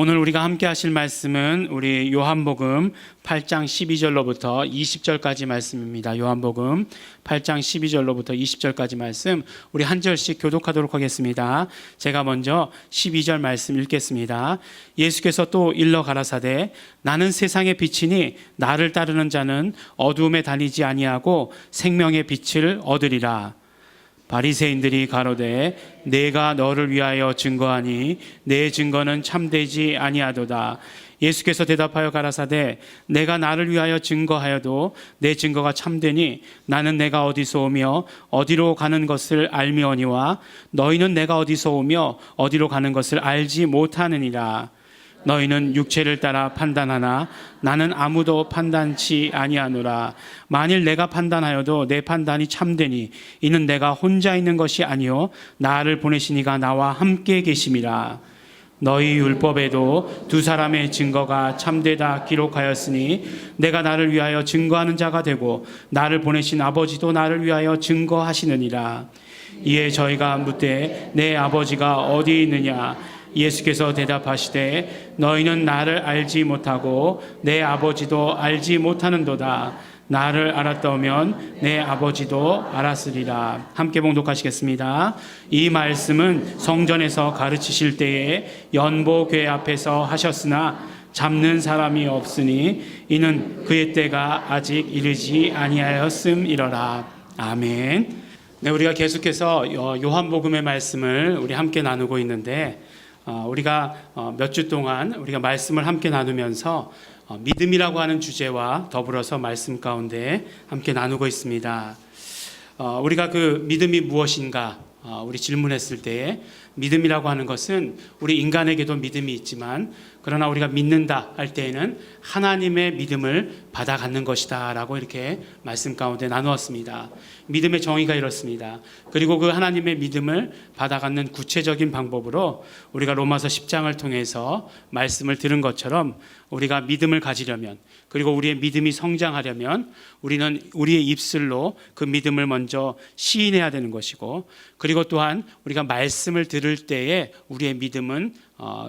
오늘 우리가 함께 하실 말씀은 우리 요한복음 8장 12절로부터 20절까지 말씀입니다. 요한복음 8장 12절로부터 20절까지 말씀, 우리 한 절씩 교독하도록 하겠습니다. 제가 먼저 12절 말씀 읽겠습니다. 예수께서 또 일러 가라사대 나는 세상의 빛이니 나를 따르는 자는 어두움에 다니지 아니하고 생명의 빛을 얻으리라. 바리새인들이 가로되 내가 너를 위하여 증거하니 내 증거는 참되지 아니하도다. 예수께서 대답하여 가라사대 내가 나를 위하여 증거하여도 내 증거가 참되니 나는 내가 어디서 오며 어디로 가는 것을 알미오니와 너희는 내가 어디서 오며 어디로 가는 것을 알지 못하느니라. 너희는 육체를 따라 판단하나 나는 아무도 판단치 아니하노라. 만일 내가 판단하여도 내 판단이 참되니 이는 내가 혼자 있는 것이 아니요 나를 보내신 이가 나와 함께 계심이라. 너희 율법에도 두 사람의 증거가 참되다 기록하였으니 내가 나를 위하여 증거하는 자가 되고 나를 보내신 아버지도 나를 위하여 증거하시느니라. 이에 저희가 묻되 내 아버지가 어디 있느냐? 예수께서 대답하시되 너희는 나를 알지 못하고 내 아버지도 알지 못하는도다. 나를 알았다면 내 아버지도 알았으리라. 함께 봉독하시겠습니다. 이 말씀은 성전에서 가르치실 때에 연보궤 앞에서 하셨으나 잡는 사람이 없으니 이는 그의 때가 아직 이르지 아니하였음이러라. 아멘. 네, 우리가 계속해서 요한복음의 말씀을 우리 함께 나누고 있는데, 우리가 몇 주 동안 우리가 말씀을 함께 나누면서 믿음이라고 하는 주제와 더불어서 말씀 가운데 함께 나누고 있습니다. 우리가 그 믿음이 무엇인가 우리 질문했을 때 믿음이라고 하는 것은 우리 인간에게도 믿음이 있지만 그러나 우리가 믿는다 할 때에는 하나님의 믿음을 받아 갖는 것이다 라고 이렇게 말씀 가운데 나누었습니다. 믿음의 정의가 이렇습니다. 그리고 그 하나님의 믿음을 받아 갖는 구체적인 방법으로 우리가 로마서 10장을 통해서 말씀을 들은 것처럼 우리가 믿음을 가지려면, 그리고 우리의 믿음이 성장하려면 우리는 우리의 입술로 그 믿음을 먼저 시인해야 되는 것이고, 그리고 또한 우리가 말씀을 들을 때에 우리의 믿음은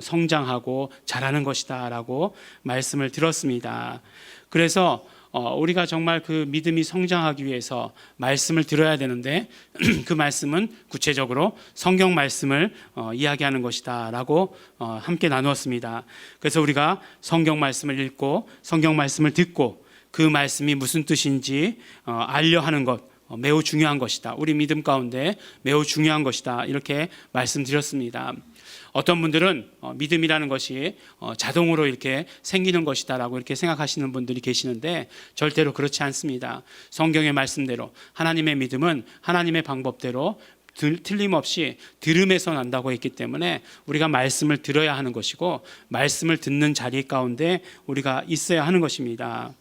성장하고 자라는 것이다 라고 말씀을 들었습니다. 그래서 우리가 정말 그 믿음이 성장하기 위해서 말씀을 들어야 되는데 그 말씀은 구체적으로 성경 말씀을 이야기하는 것이다 라고 함께 나누었습니다. 그래서 우리가 성경 말씀을 읽고 성경 말씀을 듣고 그 말씀이 무슨 뜻인지 알려 하는 것, 매우 중요한 것이다. 우리 믿음 가운데 매우 중요한 것이다. 이렇게 말씀드렸습니다. 어떤 분들은 믿음이라는 것이 자동으로 이렇게 생기는 것이다라고 이렇게 생각하시는 분들이 계시는데 절대로 그렇지 않습니다. 성경의 말씀대로 하나님의 믿음은 하나님의 방법대로 틀림없이 들음에서 난다고 했기 때문에 우리가 말씀을 들어야 하는 것이고 말씀을 듣는 자리 가운데 우리가 있어야 하는 것입니다.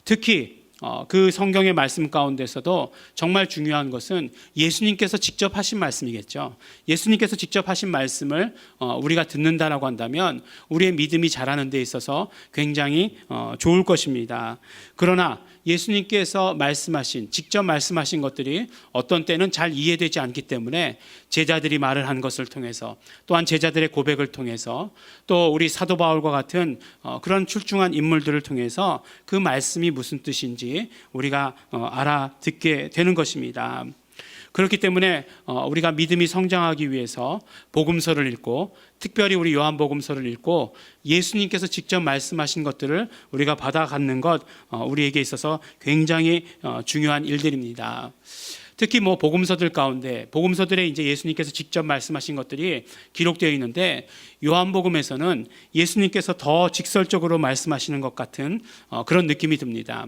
특히 그 성경의 말씀 가운데서도 정말 중요한 것은 예수님께서 직접 하신 말씀이겠죠. 예수님께서 직접 하신 말씀을 우리가 듣는다라고 한다면 우리의 믿음이 자라는 데 있어서 굉장히 좋을 것입니다. 그러나 예수님께서 말씀하신, 직접 말씀하신 것들이 어떤 때는 잘 이해되지 않기 때문에 제자들이 말을 한 것을 통해서, 또한 제자들의 고백을 통해서, 또 우리 사도 바울과 같은 그런 출중한 인물들을 통해서 그 말씀이 무슨 뜻인지 우리가 알아듣게 되는 것입니다. 그렇기 때문에 우리가 믿음이 성장하기 위해서 복음서를 읽고, 특별히 우리 요한복음서를 읽고 예수님께서 직접 말씀하신 것들을 우리가 받아 갖는 것, 우리에게 있어서 굉장히 중요한 일들입니다. 특히 복음서들 가운데 복음서들에 이제 예수님께서 직접 말씀하신 것들이 기록되어 있는데 요한복음에서는 예수님께서 더 직설적으로 말씀하시는 것 같은 그런 느낌이 듭니다.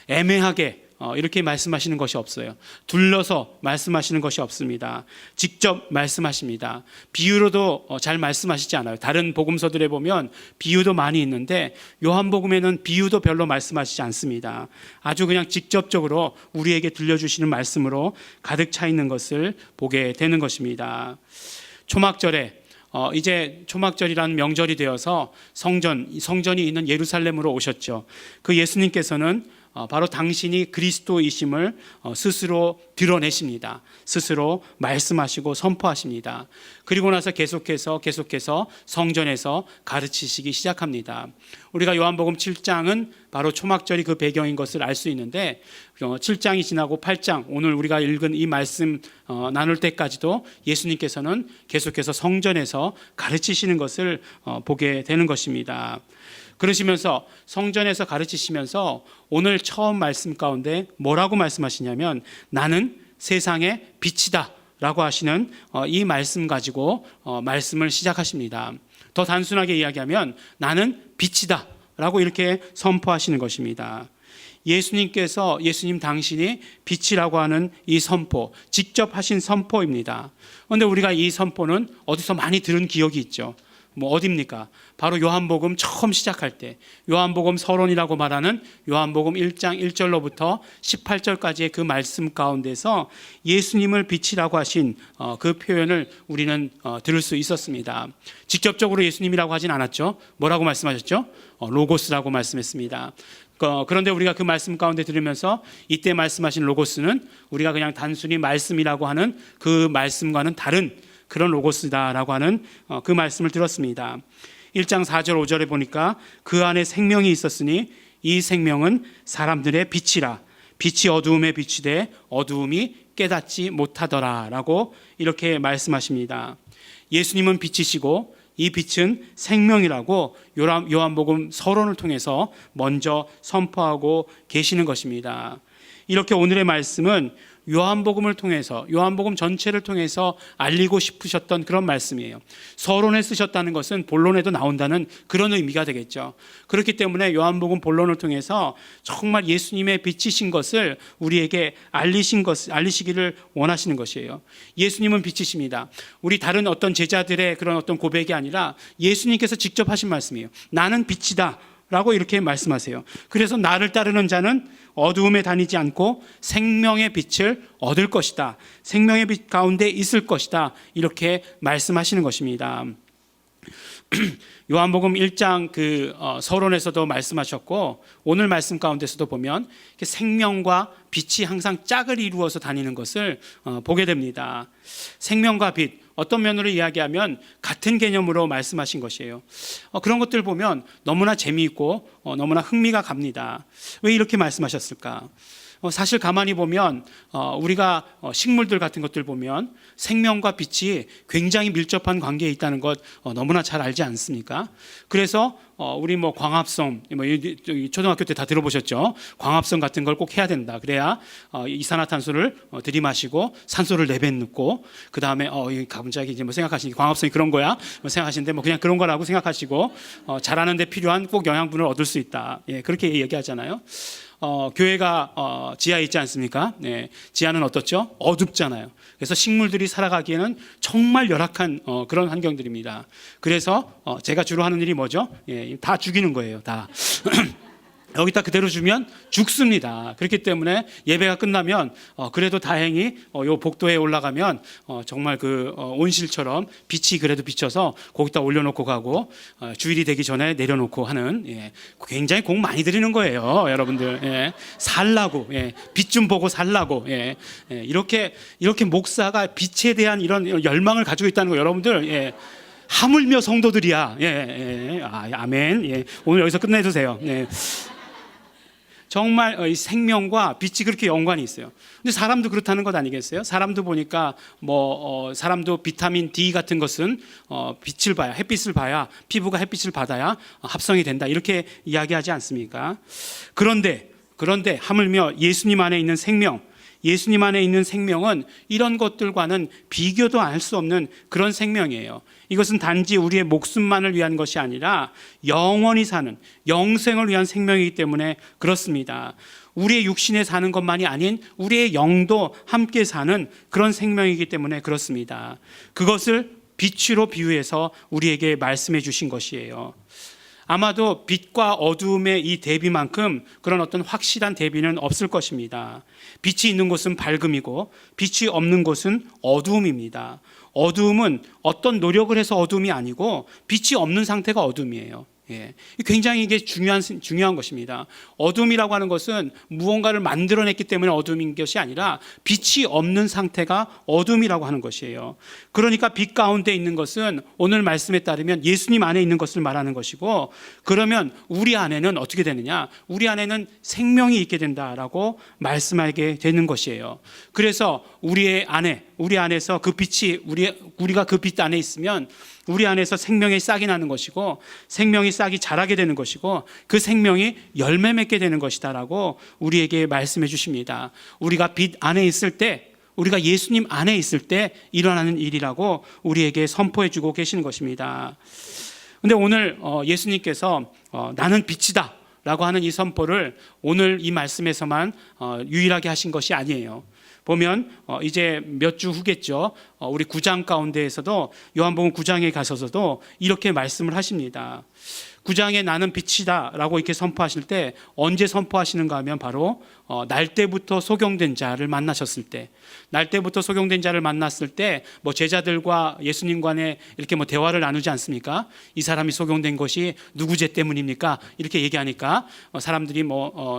애매하게 이렇게 말씀하시는 것이 없어요. 둘러서 말씀하시는 것이 없습니다. 직접 말씀하십니다. 비유로도 잘 말씀하시지 않아요. 다른 복음서들에 보면 비유도 많이 있는데 요한복음에는 비유도 별로 말씀하시지 않습니다. 아주 그냥 직접적으로 우리에게 들려주시는 말씀으로 가득 차 있는 것을 보게 되는 것입니다. 이제 초막절이라는 명절이 되어서 성전이 있는 예루살렘으로 오셨죠. 그 예수님께서는 바로 당신이 그리스도이심을 스스로 드러내십니다. 스스로 말씀하시고 선포하십니다. 그리고 나서 계속해서 성전에서 가르치시기 시작합니다. 우리가 요한복음 7장은 바로 초막절이 그 배경인 것을 알 수 있는데 7장이 지나고 8장 오늘 우리가 읽은 이 말씀 나눌 때까지도 예수님께서는 계속해서 성전에서 가르치시는 것을 보게 되는 것입니다. 그러시면서 성전에서 가르치시면서 오늘 처음 말씀 가운데 뭐라고 말씀하시냐면 나는 세상의 빛이다 라고 하시는 이 말씀 가지고 말씀을 시작하십니다. 더 단순하게 이야기하면 나는 빛이다 라고 이렇게 선포하시는 것입니다. 예수님 당신이 빛이라고 하는 이 선포, 직접 하신 선포입니다. 그런데 우리가 이 선포는 어디서 많이 들은 기억이 있죠. 어디입니까? 바로 요한복음 처음 시작할 때 요한복음 서론이라고 말하는 요한복음 1장 1절로부터 18절까지의 그 말씀 가운데서 예수님을 빛이라고 하신 그 표현을 우리는 들을 수 있었습니다. 직접적으로 예수님이라고 하진 않았죠. 뭐라고 말씀하셨죠? 로고스라고 말씀했습니다. 그런데 우리가 그 말씀 가운데 들으면서 이때 말씀하신 로고스는 우리가 그냥 단순히 말씀이라고 하는 그 말씀과는 다른 그런 로고스다라고 하는 그 말씀을 들었습니다. 1장 4절 5절에 보니까 그 안에 생명이 있었으니 이 생명은 사람들의 빛이라 빛이 어두움에 비추되 어두움이 깨닫지 못하더라 라고 이렇게 말씀하십니다. 예수님은 빛이시고 이 빛은 생명이라고 요한복음 서론을 통해서 먼저 선포하고 계시는 것입니다. 이렇게 오늘의 말씀은 요한복음을 통해서 요한복음 전체를 통해서 알리고 싶으셨던 그런 말씀이에요. 서론에 쓰셨다는 것은 본론에도 나온다는 그런 의미가 되겠죠. 그렇기 때문에 요한복음 본론을 통해서 정말 예수님의 빛이신 것을 우리에게 알리시기를 원하시는 것이에요. 예수님은 빛이십니다. 우리 다른 어떤 제자들의 그런 어떤 고백이 아니라 예수님께서 직접 하신 말씀이에요. 나는 빛이다 라고 이렇게 말씀하세요. 그래서 나를 따르는 자는 어두움에 다니지 않고 생명의 빛을 얻을 것이다. 생명의 빛 가운데 있을 것이다. 이렇게 말씀하시는 것입니다. 요한복음 1장 서론에서도 말씀하셨고 오늘 말씀 가운데서도 보면 생명과 빛이 항상 짝을 이루어서 다니는 것을 보게 됩니다. 생명과 빛, 어떤 면으로 이야기하면 같은 개념으로 말씀하신 것이에요. 그런 것들 보면 너무나 재미있고 너무나 흥미가 갑니다. 왜 이렇게 말씀하셨을까? 사실 가만히 보면 우리가 식물들 같은 것들 보면 생명과 빛이 굉장히 밀접한 관계에 있다는 것 너무나 잘 알지 않습니까? 그래서 우리 광합성, 초등학교 때 다 들어보셨죠? 광합성 같은 걸 꼭 해야 된다. 그래야 이산화탄소를 들이마시고 산소를 내뱉고 그 다음에 갑자기 이제 생각하시니 광합성이 그런 거야? 생각하시는데 그냥 그런 거라고 생각하시고 자라는데 필요한 꼭 영양분을 얻을 수 있다. 예, 그렇게 얘기하잖아요. 교회가 지하에 있지 않습니까? 네, 지하는 어떻죠? 어둡잖아요. 그래서 식물들이 살아가기에는 정말 열악한 그런 환경들입니다. 그래서 제가 주로 하는 일이 뭐죠? 예, 다 죽이는 거예요. 다. 여기다 그대로 주면 죽습니다. 그렇기 때문에 예배가 끝나면 그래도 다행히 요 복도에 올라가면 정말 그 온실처럼 빛이 그래도 비쳐서 거기다 올려놓고 가고 주일이 되기 전에 내려놓고 하는 굉장히 공 많이 들이는 거예요, 여러분들. 예, 살라고 빛 좀 보고 살라고 이렇게 목사가 빛에 대한 이런 열망을 가지고 있다는 거 여러분들. 하물며 성도들이야. 아멘. 오늘 여기서 끝내주세요. 정말 이 생명과 빛이 그렇게 연관이 있어요. 근데 사람도 그렇다는 것 아니겠어요? 사람도 보니까 사람도 비타민 D 같은 것은 빛을 봐야, 햇빛을 봐야, 피부가 햇빛을 받아야 합성이 된다. 이렇게 이야기하지 않습니까? 그런데 하물며 예수님 안에 있는 생명은 이런 것들과는 비교도 할 수 없는 그런 생명이에요. 이것은 단지 우리의 목숨만을 위한 것이 아니라 영원히 사는 영생을 위한 생명이기 때문에 그렇습니다. 우리의 육신에 사는 것만이 아닌 우리의 영도 함께 사는 그런 생명이기 때문에 그렇습니다. 그것을 빛으로 비유해서 우리에게 말씀해 주신 것이에요. 아마도 빛과 어두움의 이 대비만큼 그런 어떤 확실한 대비는 없을 것입니다. 빛이 있는 곳은 밝음이고 빛이 없는 곳은 어두움입니다. 어두움은 어떤 노력을 해서 어두움이 아니고 빛이 없는 상태가 어두움이에요. 예. 굉장히 이게 중요한 것입니다. 어둠이라고 하는 것은 무언가를 만들어냈기 때문에 어둠인 것이 아니라 빛이 없는 상태가 어둠이라고 하는 것이에요. 그러니까 빛 가운데 있는 것은 오늘 말씀에 따르면 예수님 안에 있는 것을 말하는 것이고, 그러면 우리 안에는 어떻게 되느냐? 우리 안에는 생명이 있게 된다라고 말씀하게 되는 것이에요. 그래서 우리 안에서 그 빛이 우리가 그 빛 안에 있으면 우리 안에서 생명의 싹이 나는 것이고, 생명의 싹이 자라게 되는 것이고, 그 생명이 열매 맺게 되는 것이다라고 우리에게 말씀해 주십니다. 우리가 빛 안에 있을 때, 우리가 예수님 안에 있을 때 일어나는 일이라고 우리에게 선포해 주고 계시는 것입니다. 그런데 오늘 예수님께서 나는 빛이다 라고 하는 이 선포를 오늘 이 말씀에서만 유일하게 하신 것이 아니에요. 보면 이제 몇 주 후겠죠. 우리 9장 가운데에서도 요한복음 9장에 가셔서도 이렇게 말씀을 하십니다. 9장에 나는 빛이다 라고 이렇게 선포하실 때 언제 선포하시는가 하면 바로 날 때부터 소경된 자를 만나셨을 때, 날 때부터 소경된 자를 만났을 때 뭐 제자들과 예수님 간에 이렇게 뭐 대화를 나누지 않습니까? 이 사람이 소경된 것이 누구 죄 때문입니까? 이렇게 얘기하니까 사람들이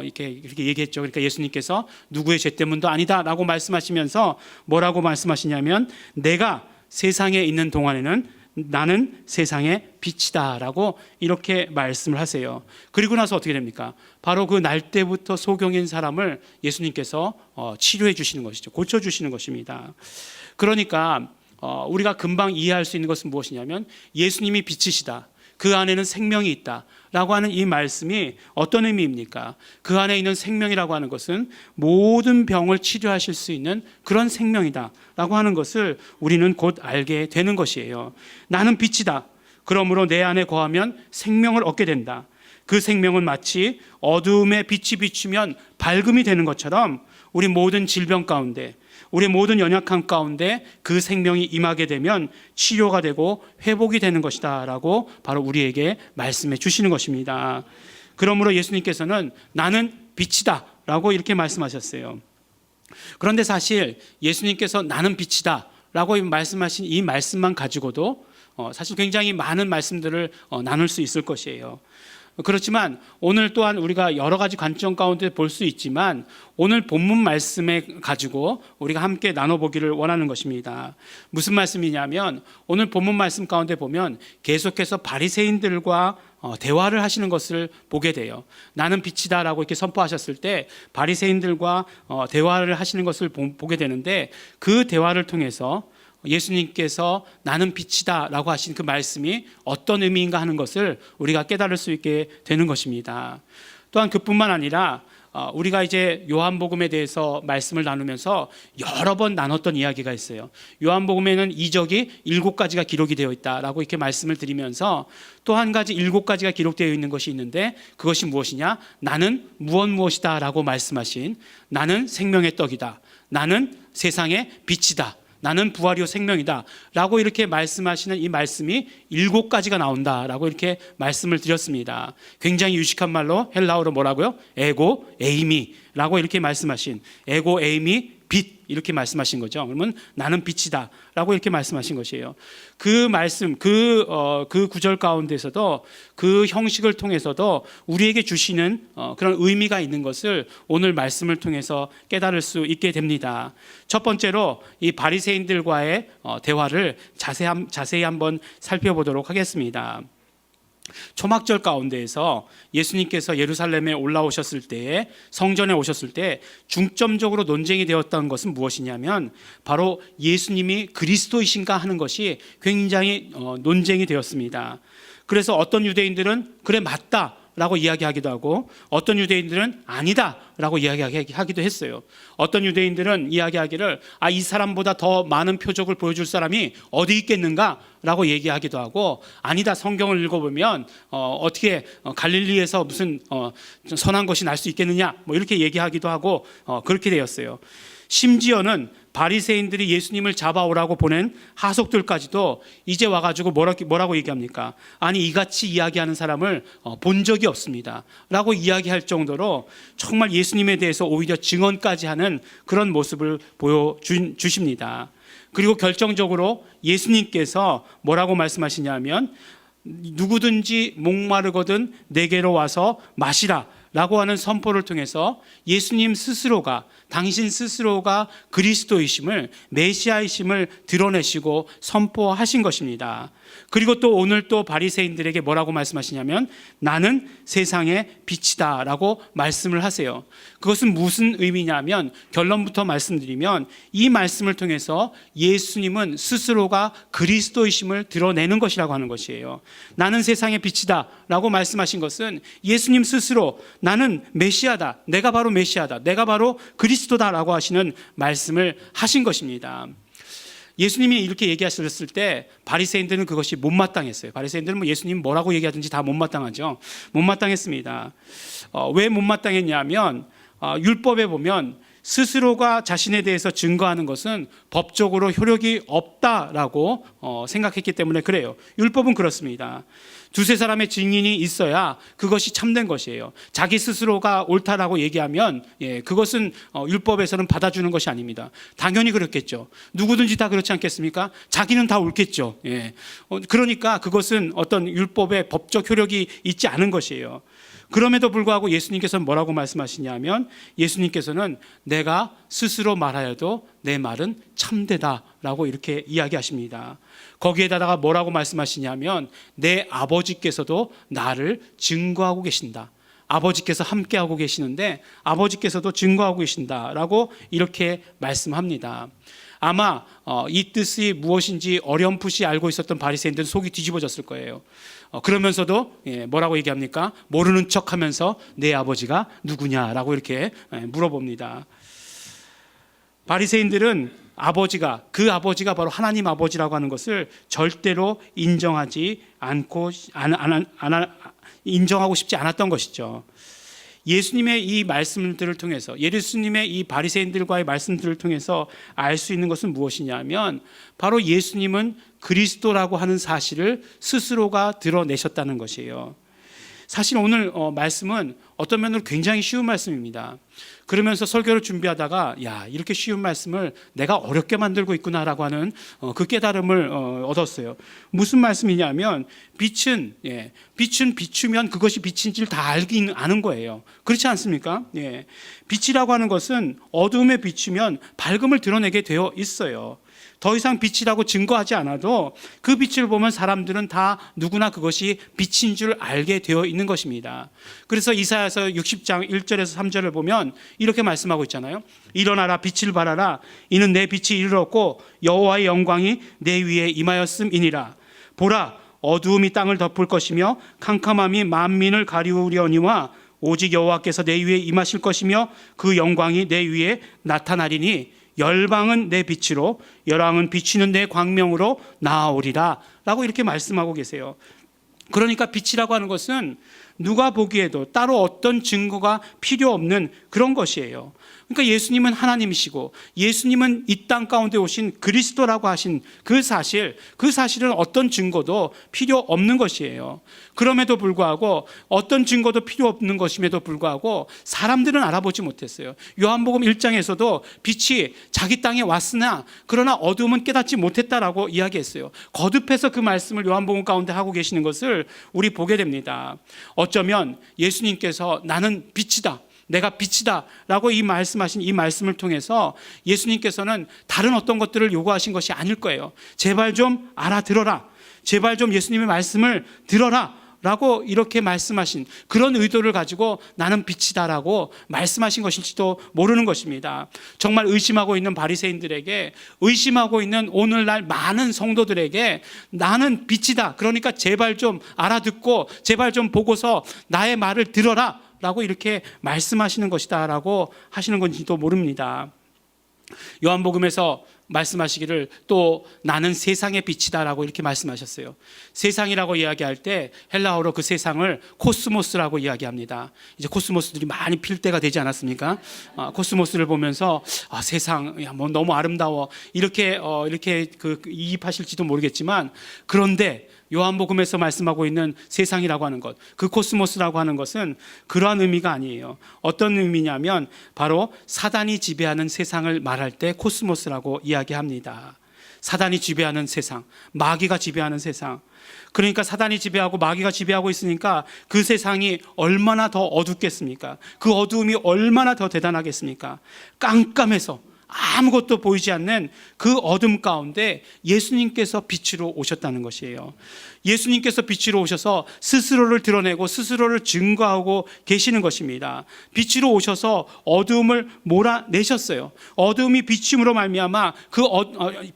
이렇게 얘기했죠. 그러니까 예수님께서 누구의 죄 때문도 아니다라고 말씀하시면서 뭐라고 말씀하시냐면, 내가 세상에 있는 동안에는 나는 세상의 빛이다 라고 이렇게 말씀을 하세요. 그리고 나서 어떻게 됩니까? 바로 그 날 때부터 소경인 사람을 예수님께서 치료해 주시는 것이죠. 고쳐주시는 것입니다. 그러니까 우리가 금방 이해할 수 있는 것은 무엇이냐면, 예수님이 빛이시다, 그 안에는 생명이 있다 라고 하는 이 말씀이 어떤 의미입니까? 그 안에 있는 생명이라고 하는 것은 모든 병을 치료하실 수 있는 그런 생명이다 라고 하는 것을 우리는 곧 알게 되는 것이에요. 나는 빛이다, 그러므로 내 안에 거하면 생명을 얻게 된다. 그 생명은 마치 어둠에 빛이 비추면 밝음이 되는 것처럼 우리 모든 질병 가운데, 우리 모든 연약함 가운데 그 생명이 임하게 되면 치료가 되고 회복이 되는 것이다 라고 바로 우리에게 말씀해 주시는 것입니다. 그러므로 예수님께서는 나는 빛이다 라고 이렇게 말씀하셨어요. 그런데 사실 예수님께서 나는 빛이다 라고 말씀하신 이 말씀만 가지고도 사실 굉장히 많은 말씀들을 나눌 수 있을 것이에요. 그렇지만 오늘 또한 우리가 여러 가지 관점 가운데 볼 수 있지만, 오늘 본문 말씀에 가지고 우리가 함께 나눠보기를 원하는 것입니다. 무슨 말씀이냐면, 오늘 본문 말씀 가운데 보면 계속해서 바리새인들과 대화를 하시는 것을 보게 돼요. 나는 빛이다 라고 이렇게 선포하셨을 때 바리새인들과 대화를 하시는 것을 보게 되는데, 그 대화를 통해서 예수님께서 나는 빛이다 라고 하신 그 말씀이 어떤 의미인가 하는 것을 우리가 깨달을 수 있게 되는 것입니다. 또한 그뿐만 아니라 우리가 이제 요한복음에 대해서 말씀을 나누면서 여러 번 나눴던 이야기가 있어요. 요한복음에는 이적이 7가지가 기록이 되어 있다라고 이렇게 말씀을 드리면서 또 한 가지 7가지가 기록되어 있는 것이 있는데, 그것이 무엇이냐? 나는 무엇이다 라고 말씀하신, 나는 생명의 떡이다, 나는 세상의 빛이다, 나는 부활이요 생명이다 라고 이렇게 말씀하시는 이 말씀이 7가지가 나온다 라고 이렇게 말씀을 드렸습니다. 굉장히 유식한 말로 헬라어로 뭐라고요? 에고 에이미 라고 이렇게 말씀하신, 에고 에이미 빛 이렇게 말씀하신 거죠. 그러면 나는 빛이다 라고 이렇게 말씀하신 것이에요. 그 말씀, 그 구절 가운데서도 그 형식을 통해서도 우리에게 주시는 그런 의미가 있는 것을 오늘 말씀을 통해서 깨달을 수 있게 됩니다. 첫 번째로 이 바리새인들과의 대화를 자세히 한번 살펴보도록 하겠습니다. 초막절 가운데에서 예수님께서 예루살렘에 올라오셨을 때에, 성전에 오셨을 때 중점적으로 논쟁이 되었던 것은 무엇이냐면, 바로 예수님이 그리스도이신가 하는 것이 굉장히 논쟁이 되었습니다. 그래서 어떤 유대인들은 그래 맞다 라고 이야기하기도 하고, 어떤 유대인들은 아니다 라고 이야기하기도 했어요. 어떤 유대인들은 이야기하기를 이 사람보다 더 많은 표적을 보여줄 사람이 어디 있겠는가 라고 얘기하기도 하고, 아니다, 성경을 읽어보면 어떻게 갈릴리에서 무슨 선한 것이 날 수 있겠느냐 뭐 이렇게 얘기하기도 하고 그렇게 되었어요. 심지어는 바리새인들이 예수님을 잡아오라고 보낸 하속들까지도 이제 와가지고 뭐라고 얘기합니까? 아니, 이같이 이야기하는 사람을 본 적이 없습니다 라고 이야기할 정도로 정말 예수님에 대해서 오히려 증언까지 하는 그런 모습을 보여주십니다. 그리고 결정적으로 예수님께서 뭐라고 말씀하시냐면, 누구든지 목마르거든 내게로 와서 마시라 라고 하는 선포를 통해서 예수님 스스로가, 당신 스스로가 그리스도이심을, 메시아이심을 드러내시고 선포하신 것입니다. 그리고 또 오늘 또 바리새인들에게 뭐라고 말씀하시냐면 나는 세상의 빛이다 라고 말씀을 하세요. 그것은 무슨 의미냐면, 결론부터 말씀드리면 이 말씀을 통해서 예수님은 스스로가 그리스도이심을 드러내는 것이라고 하는 것이에요. 나는 세상의 빛이다 라고 말씀하신 것은 예수님 스스로 나는 메시아다, 내가 바로 메시아다, 내가 바로 그리스도다 라고 하시는 말씀을 하신 것입니다. 예수님이 이렇게 얘기하셨을 때 바리새인들은 그것이 못마땅했어요. 바리새인들은 뭐 예수님 뭐라고 얘기하든지 다 못마땅하죠. 못마땅했습니다. 왜 못마땅했냐면 율법에 보면 스스로가 자신에 대해서 증거하는 것은 법적으로 효력이 없다라고 생각했기 때문에 그래요. 율법은 그렇습니다. 두세 사람의 증인이 있어야 그것이 참된 것이에요. 자기 스스로가 옳다라고 얘기하면 그것은 율법에서는 받아주는 것이 아닙니다. 당연히 그렇겠죠. 누구든지 다 그렇지 않겠습니까? 자기는 다 옳겠죠. 그러니까 그것은 어떤 율법의 법적 효력이 있지 않은 것이에요. 그럼에도 불구하고 예수님께서는 뭐라고 말씀하시냐면, 예수님께서는 내가 스스로 말하여도 내 말은 참되다라고 이렇게 이야기하십니다. 거기에다가 뭐라고 말씀하시냐면 내 아버지께서도 나를 증거하고 계신다. 아버지께서 함께하고 계시는데 아버지께서도 증거하고 계신다라고 이렇게 말씀합니다. 아마 이 뜻이 무엇인지 어렴풋이 알고 있었던 바리새인들은 속이 뒤집어졌을 거예요. 그러면서도 뭐라고 얘기합니까? 모르는 척하면서 내 아버지가 누구냐라고 이렇게 물어봅니다. 바리새인들은 그 아버지가 바로 하나님 아버지라고 하는 것을 절대로 인정하고 싶지 않았던 것이죠. 예수님의 이 말씀들을 통해서, 예수님의 이 바리새인들과의 말씀들을 통해서 알 수 있는 것은 무엇이냐면 바로 예수님은 그리스도라고 하는 사실을 스스로가 드러내셨다는 것이에요. 사실 오늘 말씀은 어떤 면으로 굉장히 쉬운 말씀입니다. 그러면서 설교를 준비하다가 이렇게 쉬운 말씀을 내가 어렵게 만들고 있구나라고 하는 그 깨달음을 얻었어요. 무슨 말씀이냐면 빛은 비추면 그것이 빛인지를 다 아는 거예요. 그렇지 않습니까? 빛이라고 하는 것은 어두움에 비추면 밝음을 드러내게 되어 있어요. 더 이상 빛이라고 증거하지 않아도 그 빛을 보면 사람들은 다 누구나 그것이 빛인 줄 알게 되어 있는 것입니다. 그래서 이사야서 60장 1절에서 3절을 보면 이렇게 말씀하고 있잖아요. 일어나라, 빛을 발하라. 이는 내 빛이 이르렀고 여호와의 영광이 내 위에 임하였음이니라. 보라, 어두움이 땅을 덮을 것이며 캄캄함이 만민을 가리우려니와 오직 여호와께서 내 위에 임하실 것이며 그 영광이 내 위에 나타나리니 열방은 내 빛으로 열왕은 비추는 내 광명으로 나아오리라 라고 이렇게 말씀하고 계세요. 그러니까 빛이라고 하는 것은 누가 보기에도 따로 어떤 증거가 필요 없는 그런 것이에요. 그러니까 예수님은 하나님이시고 예수님은 이 땅 가운데 오신 그리스도라고 하신 그 사실은 어떤 증거도 필요 없는 것이에요. 그럼에도 불구하고 어떤 증거도 필요 없는 것임에도 불구하고 사람들은 알아보지 못했어요. 요한복음 1장에서도 빛이 자기 땅에 왔으나 그러나 어둠은 깨닫지 못했다라고 이야기했어요. 거듭해서 그 말씀을 요한복음 가운데 하고 계시는 것을 우리 보게 됩니다. 어쩌면 예수님께서 나는 빛이다, 내가 빛이다 라고 말씀하신 이 말씀을 통해서 예수님께서는 다른 어떤 것들을 요구하신 것이 아닐 거예요. 제발 좀 알아들어라, 제발 좀 예수님의 말씀을 들어라 라고 이렇게 말씀하신 그런 의도를 가지고 나는 빛이다 라고 말씀하신 것일지도 모르는 것입니다. 정말 의심하고 있는 바리새인들에게, 의심하고 있는 오늘날 많은 성도들에게 나는 빛이다, 그러니까 제발 좀 알아듣고 제발 좀 보고서 나의 말을 들어라 라고 이렇게 말씀하시는 것이다 라고 하시는 건지도 모릅니다. 요한복음에서 말씀하시기를 또 나는 세상의 빛이다 라고 이렇게 말씀하셨어요. 세상이라고 이야기할 때 헬라어로 그 세상을 코스모스라고 이야기합니다. 이제 코스모스들이 많이 필 때가 되지 않았습니까? 코스모스를 보면서 세상 뭐 너무 아름다워 이렇게 이입하실지도 모르겠지만, 그런데 요한복음에서 말씀하고 있는 세상이라고 하는 것, 그 코스모스라고 하는 것은 그러한 의미가 아니에요. 어떤 의미냐면 바로 사단이 지배하는 세상을 말할 때 코스모스라고 이야기합니다. 사단이 지배하는 세상, 마귀가 지배하는 세상. 그러니까 사단이 지배하고 마귀가 지배하고 있으니까 그 세상이 얼마나 더 어둡겠습니까? 그 어두움이 얼마나 더 대단하겠습니까? 깜깜해서 아무것도 보이지 않는 그 어둠 가운데 예수님께서 빛으로 오셨다는 것이에요. 예수님께서 빛으로 오셔서 스스로를 드러내고 스스로를 증거하고 계시는 것입니다. 빛으로 오셔서 어두움을 몰아내셨어요. 어두움이 비춤으로 말미암아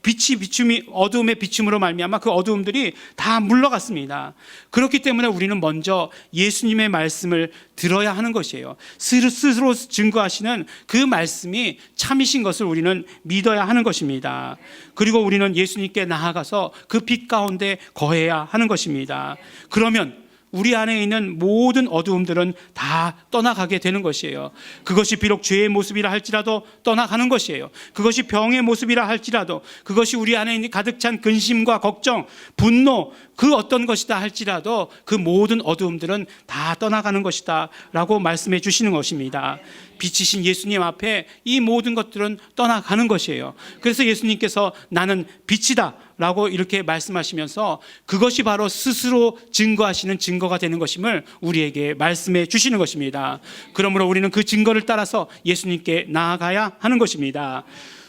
빛이 어두움의 비춤으로 말미암아 그 어두움들이 다 물러갔습니다. 그렇기 때문에 우리는 먼저 예수님의 말씀을 들어야 하는 것이에요. 스스로 증거하시는 그 말씀이 참이신 것을 우리는 믿어야 하는 것입니다. 그리고 우리는 예수님께 나아가서 그 빛 가운데 거해야 하는 것입니다. 그러면 우리 안에 있는 모든 어두움들은 다 떠나가게 되는 것이에요. 그것이 비록 죄의 모습이라 할지라도 떠나가는 것이에요. 그것이 병의 모습이라 할지라도, 그것이 우리 안에 가득 찬 근심과 걱정, 분노, 그 어떤 것이다 할지라도 그 모든 어두움들은 다 떠나가는 것이다 라고 말씀해 주시는 것입니다. 빛이신 예수님 앞에 이 모든 것들은 떠나가는 것이에요. 그래서 예수님께서 나는 빛이다 라고 이렇게 말씀하시면서 그것이 바로 스스로 증거하시는 증거가 되는 것임을 우리에게 말씀해 주시는 것입니다. 그러므로 우리는 그 증거를 따라서 예수님께 나아가야 하는 것입니다.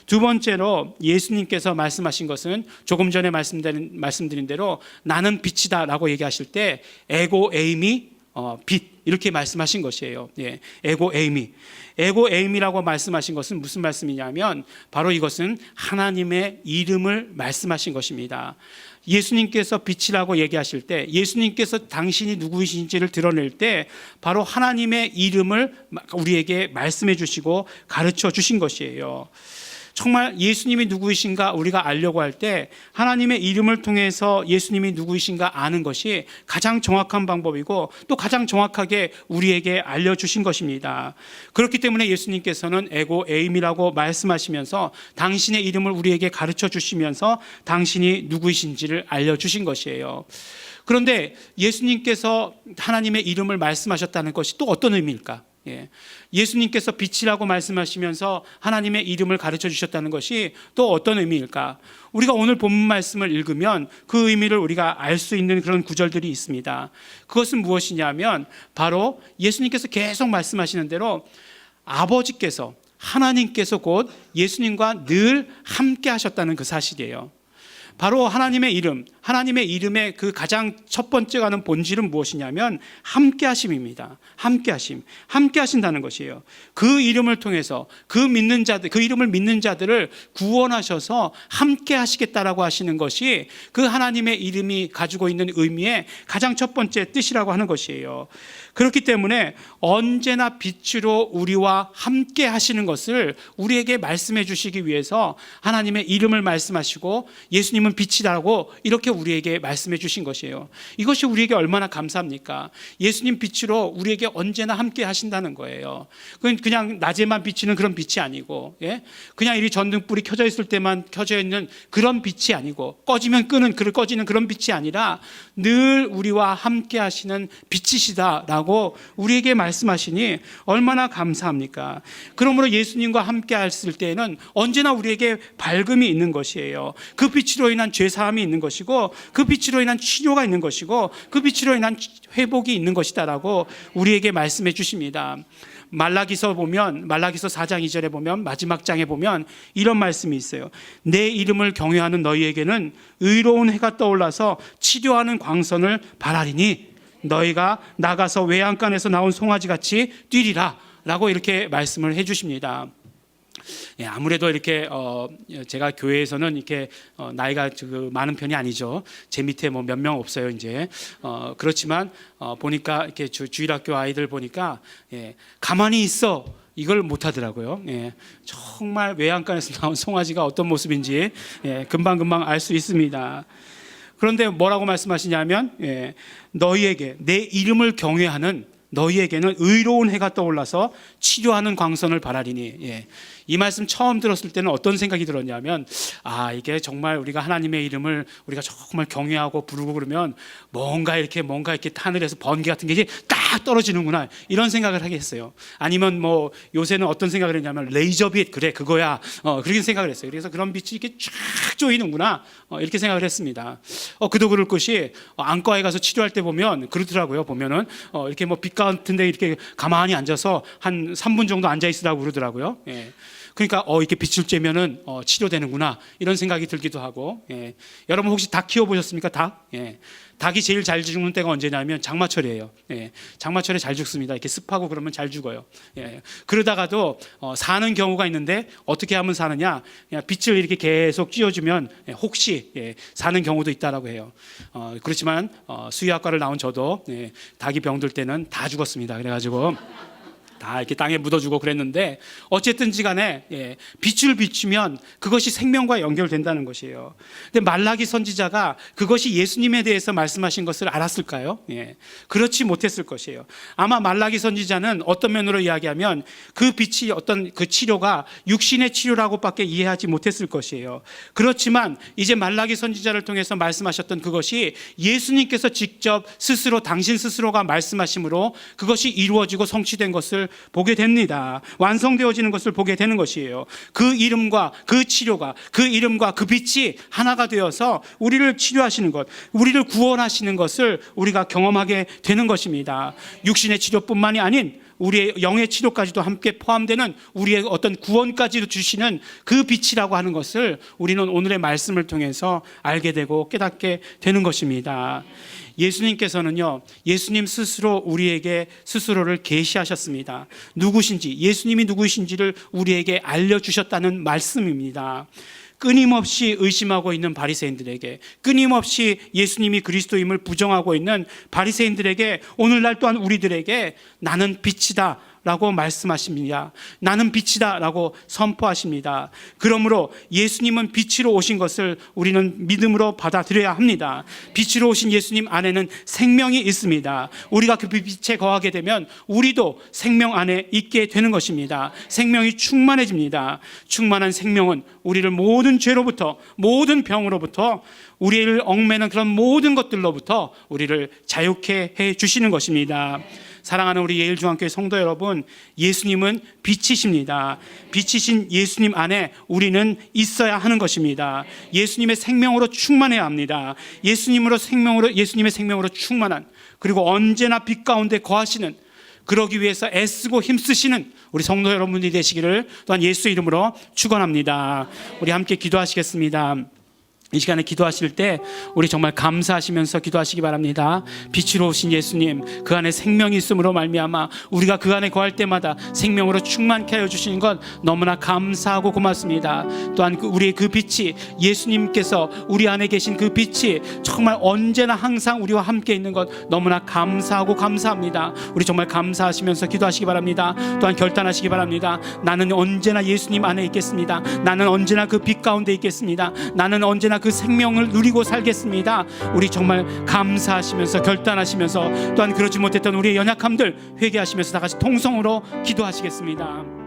두 번째로 예수님께서 말씀하신 것은 조금 전에 말씀드린 대로 나는 빛이다 라고 얘기하실 때 에고 에이미 빛 이렇게 말씀하신 것이에요. 예, 에고 에이미라고 말씀하신 것은 무슨 말씀이냐면 바로 이것은 하나님의 이름을 말씀하신 것입니다. 예수님께서 빛이라고 얘기하실 때 예수님께서 당신이 누구이신지를 드러낼 때 바로 하나님의 이름을 우리에게 말씀해 주시고 가르쳐 주신 것이에요. 정말 예수님이 누구이신가 우리가 알려고 할 때 하나님의 이름을 통해서 예수님이 누구이신가 아는 것이 가장 정확한 방법이고 또 가장 정확하게 우리에게 알려주신 것입니다. 그렇기 때문에 예수님께서는 에고 에임이라고 말씀하시면서 당신의 이름을 우리에게 가르쳐 주시면서 당신이 누구이신지를 알려주신 것이에요. 그런데 예수님께서 하나님의 이름을 말씀하셨다는 것이 또 어떤 의미일까? 예수님께서 빛이라고 말씀하시면서 하나님의 이름을 가르쳐 주셨다는 것이 또 어떤 의미일까? 우리가 오늘 본문 말씀을 읽으면 그 의미를 우리가 알 수 있는 그런 구절들이 있습니다. 그것은 무엇이냐면 바로 예수님께서 계속 말씀하시는 대로 아버지께서 하나님께서 곧 예수님과 늘 함께 하셨다는 그 사실이에요. 바로 하나님의 이름, 하나님의 이름의 그 가장 첫 번째 가는 본질은 무엇이냐면 함께 하심입니다. 함께 하심, 함께 하신다는 것이에요. 그 이름을 통해서 그 믿는 자들, 그 이름을 믿는 자들을 구원하셔서 함께 하시겠다라고 하시는 것이 그 하나님의 이름이 가지고 있는 의미의 가장 첫 번째 뜻이라고 하는 것이에요. 그렇기 때문에 언제나 빛으로 우리와 함께 하시는 것을 우리에게 말씀해 주시기 위해서 하나님의 이름을 말씀하시고 예수님은 빛이라고 이렇게 우리에게 말씀해 주신 것이에요. 이것이 우리에게 얼마나 감사합니까? 예수님 빛으로 우리에게 언제나 함께 하신다는 거예요. 그냥 낮에만 비치는 그런 빛이 아니고, 그냥 이 전등불이 켜져 있을 때만 켜져 있는 그런 빛이 아니고, 꺼지면 꺼지는 그런 빛이 아니라 늘 우리와 함께 하시는 빛이시다라고 우리에게 말씀하시니 얼마나 감사합니까? 그러므로 예수님과 함께 했을 때에는 언제나 우리에게 밝음이 있는 것이에요. 그 빛으로 인한 죄사함이 있는 것이고, 그 빛으로 인한 치료가 있는 것이고, 그 빛으로 인한 회복이 있는 것이다라고 우리에게 말씀해 주십니다. 말라기서 4장 2절에 보면, 마지막 장에 보면 이런 말씀이 있어요. 내 이름을 경외하는 너희에게는 의로운 해가 떠올라서 치료하는 광선을 바라리니 너희가 나가서 외양간에서 나온 송아지같이 뛰리라 라고 이렇게 말씀을 해 주십니다. 아무래도 이렇게 제가 교회에서는 이렇게 나이가 많은 편이 아니죠. 제 밑에 뭐 몇 명 없어요 이제. 그렇지만 보니까 이렇게 주일학교 아이들 보니까 가만히 있어 이걸 못 하더라고요. 정말 외양간에서 나온 송아지가 어떤 모습인지 금방 알 수 있습니다. 그런데 뭐라고 말씀하시냐면 너희에게 내 이름을 경외하는 너희에게는 의로운 해가 떠올라서 치료하는 광선을 바라리니. 이 말씀 처음 들었을 때는 어떤 생각이 들었냐면 이게 정말 우리가 하나님의 이름을 우리가 정말 경외하고 부르고 그러면 뭔가 이렇게 하늘에서 번개 같은 게 딱 쫙 떨어지는구나 이런 생각을 하게 했어요. 아니면 뭐 요새는 어떤 생각을 했냐면 레이저빛, 그래 그거야, 그렇게 생각을 했어요. 그래서 그런 빛이 이렇게 쫙 조이는구나, 이렇게 생각을 했습니다. 그도 그럴 것이 안과에 가서 치료할 때 보면 그러더라고요. 보면은 이렇게 뭐 빛 같은데 이렇게 가만히 앉아서 한 3분 정도 앉아 있으라고 그러더라고요. 예. 그러니까 이렇게 빛을 쬐면은 치료되는구나 이런 생각이 들기도 하고. 예. 여러분 혹시 닭 키워보셨습니까? 닭? 예. 닭이 제일 잘 죽는 때가 언제냐면 장마철이에요. 예. 장마철에 잘 죽습니다. 이렇게 습하고 그러면 잘 죽어요. 예. 그러다가도 사는 경우가 있는데 어떻게 하면 사느냐? 그냥 빛을 이렇게 계속 쬐어주면 혹시 사는 경우도 있다라고 해요. 그렇지만 수의학과를 나온 저도 닭이 병들 때는 다 죽었습니다. 그래가지고 다 이렇게 땅에 묻어주고 그랬는데 어쨌든지 간에 빛을 비추면 그것이 생명과 연결된다는 것이에요. 근데 말라기 선지자가 그것이 예수님에 대해서 말씀하신 것을 알았을까요? 그렇지 못했을 것이에요. 아마 말라기 선지자는 어떤 면으로 이야기하면 그 빛이 어떤 그 치료가 육신의 치료라고밖에 이해하지 못했을 것이에요. 그렇지만 이제 말라기 선지자를 통해서 말씀하셨던 그것이 예수님께서 직접 스스로 당신 스스로가 말씀하심으로 그것이 이루어지고 성취된 것을 보게 됩니다. 완성되어지는 것을 보게 되는 것이에요. 그 이름과 그 치료가, 그 이름과 그 빛이 하나가 되어서 우리를 치료하시는 것, 우리를 구원하시는 것을 우리가 경험하게 되는 것입니다. 육신의 치료뿐만이 아닌 우리의 영의 치료까지도 함께 포함되는 우리의 어떤 구원까지도 주시는 그 빛이라고 하는 것을 우리는 오늘의 말씀을 통해서 알게 되고 깨닫게 되는 것입니다. 예수님께서는요, 예수님 스스로 우리에게 스스로를 계시하셨습니다. 누구신지, 예수님이 누구신지를 우리에게 알려주셨다는 말씀입니다. 끊임없이 의심하고 있는 바리새인들에게, 끊임없이 예수님이 그리스도임을 부정하고 있는 바리새인들에게, 오늘날 또한 우리들에게 나는 빛이다 라고 말씀하십니다. 나는 빛이다 라고 선포하십니다. 그러므로 예수님은 빛으로 오신 것을 우리는 믿음으로 받아들여야 합니다. 빛으로 오신 예수님 안에는 생명이 있습니다. 우리가 그 빛에 거하게 되면 우리도 생명 안에 있게 되는 것입니다. 생명이 충만해집니다. 충만한 생명은 우리를 모든 죄로부터, 모든 병으로부터, 우리를 얽매는 그런 모든 것들로부터 우리를 자유케 해 주시는 것입니다. 사랑하는 우리 예일중앙교회 성도 여러분, 예수님은 빛이십니다. 빛이신 예수님 안에 우리는 있어야 하는 것입니다. 예수님의 생명으로 충만해야 합니다. 예수님의 생명으로 충만한, 그리고 언제나 빛 가운데 거하시는, 그러기 위해서 애쓰고 힘쓰시는 우리 성도 여러분이 되시기를 또한 예수 이름으로 축원합니다. 우리 함께 기도하시겠습니다. 이 시간에 기도하실 때 우리 정말 감사하시면서 기도하시기 바랍니다. 빛으로 오신 예수님, 그 안에 생명이 있음으로 말미암아 우리가 그 안에 거할 때마다 생명으로 충만케 하여 주시는 것 너무나 감사하고 고맙습니다. 또한 우리의 그 빛이, 예수님께서 우리 안에 계신 그 빛이 정말 언제나 항상 우리와 함께 있는 것 너무나 감사하고 감사합니다. 우리 정말 감사하시면서 기도하시기 바랍니다. 또한 결단하시기 바랍니다. 나는 언제나 예수님 안에 있겠습니다. 나는 언제나 그 빛 가운데 있겠습니다. 나는 언제나 그 생명을 누리고 살겠습니다. 우리 정말 감사하시면서 결단하시면서 또한 그렇지 못했던 우리의 연약함들 회개하시면서 다 같이 통성으로 기도하시겠습니다.